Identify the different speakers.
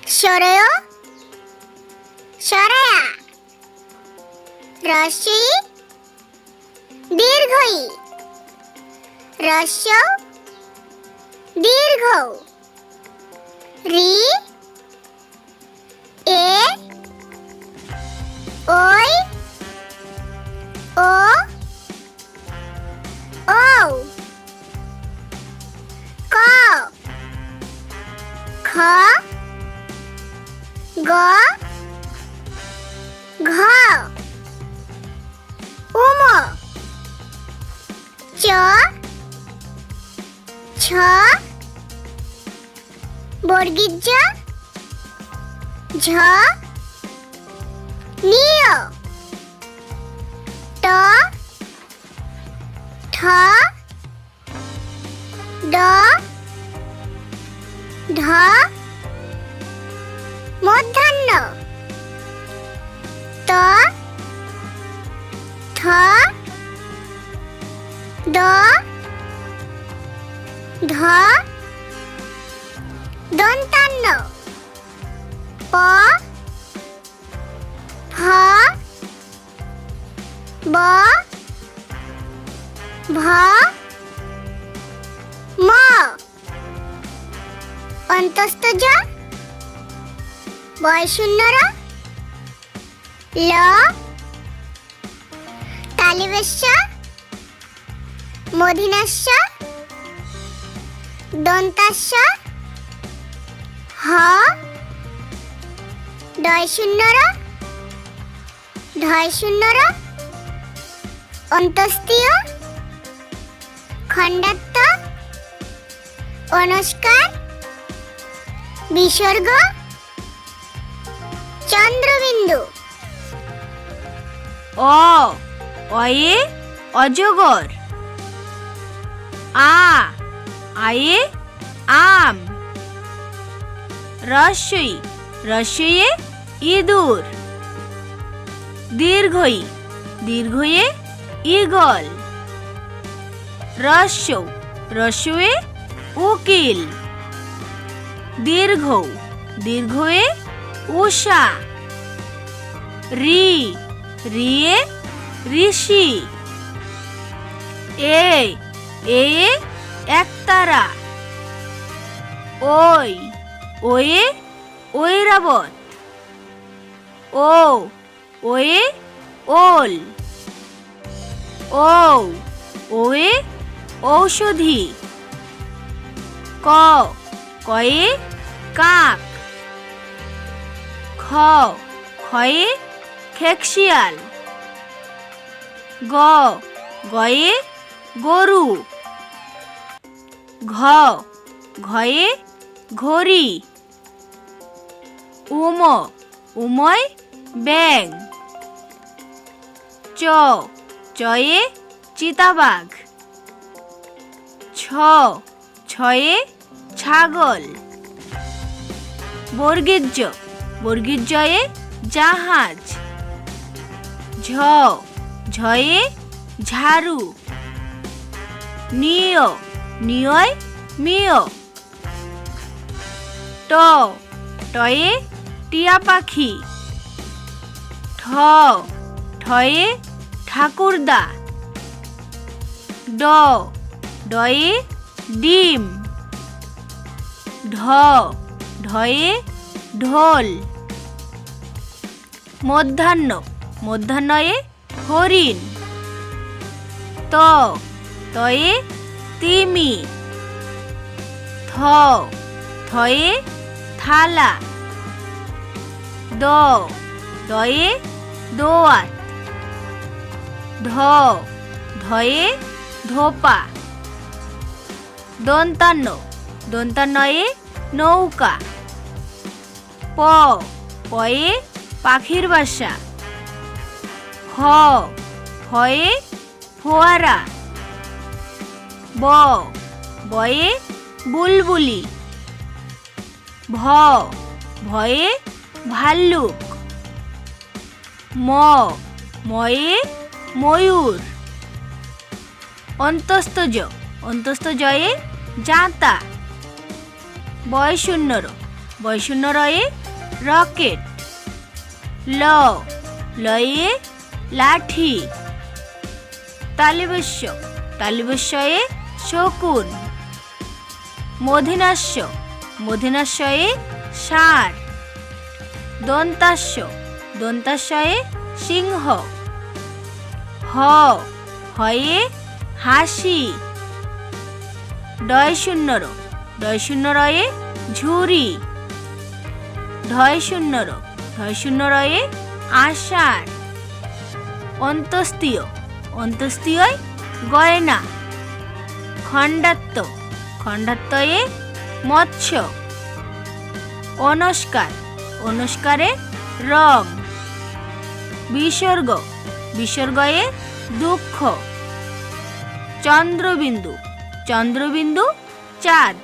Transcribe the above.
Speaker 1: সরয় সরায়া রস্যই দীর্ঘই রস্য দীর্ঘ রি এ ওই ও ও ক খ গ ঘ উম চ ছ বর্গীয় জ ঝ নিয় ট ঠ ড ঢ মূর্ধন্য ত থ দ ধ দন্তান্ন প ফ ব ভ ম অন্তস্থ জ বয়শূন্যর ল তালিবেশ্য মূর্ধন্যস্য দন্তাস্য হ ডয়শূন্যর ঢয়শূন্যর অন্তস্তীয় খণ্ডাত্ব অনুষ্কার বিসর্গ চন্দ্রবিন্দু
Speaker 2: অ অয়ে অজগর আ আয়ে আম রস্যই রস্যয়ে ইঁদুর দীর্ঘই দীর্ঘয়ে ঈগল রস্য রস্যয়ে উকিল দীর্ঘ দীর্ঘয়ে উষা রি রিয়ে ঋষি এ এ একতারা ওই ওয়ে ঐরাবত ও ওয়ে ওল ও ওয়ে ঔষধি ক কয়ে কাক খ খয়ে খেকশিয়াল গ গয়ে গরু ঘ ঘয়ে ঘড়ি উম উময় ব্যাং চ চয়ে চিতাবাঘ ছ ছয়ে ছাগল বর্গীয় জ বর্গীয় জয়ে জাহাজ ঝ ঝয়ে ঝাড়ু নিয় নিয়য় মিয় ট টয়ে টিয়া পাখি ঠ ঠয়ে ঠাকুরদা ড ডয়ে ডিম ঢ ঢয়ে ঢোল মধ্যাহ্ন মধ্যাহ্নয়ে হরিণ ত তয়ে তিমি থ থয়ে থালা দ দয়ে দোয়াত ধ ধয়ে ধোপা দন্তান্ন দন্তান্নয়ে নৌকা প পয়ে পাখির বাসা হ হয়ে ফোয়ারা ব বয়ে বুলবুলি ভ ভয়ে ভাল্লুক ম ময়ে ময়ূর অন্তস্থ জ অন্তস্থ জয়ে জাঁতা বয়শূন্যর বয়শূন্য রয়ে রকেট। ল, লয়ে লাঠি। তালিবস্য, তালিবস্যয়ে শকুন। মধিনাস্য, মধিনাস্যয়ে ষাঁড়। দন্তাস্য, দন্তাস্যয়ে সিংহ। হ, হয়ে হাসি। ডয়শূন্য র, ডয়শূন্য রয়ে ঝুড়ি। ঢয়শূন্য র, ঢয়শূন্য রয়ে আষাঢ়। অন্তস্তীয়, অন্তস্তীয় গয়না। খণ্ডাত্ব, খণ্ডাত্বয়ে মৎস্য। অনস্কার, অনস্কারে রং। বিসর্গ, বিসর্গয়ে দুঃখ। চন্দ্রবিন্দু, চন্দ্রবিন্দু চাঁদ।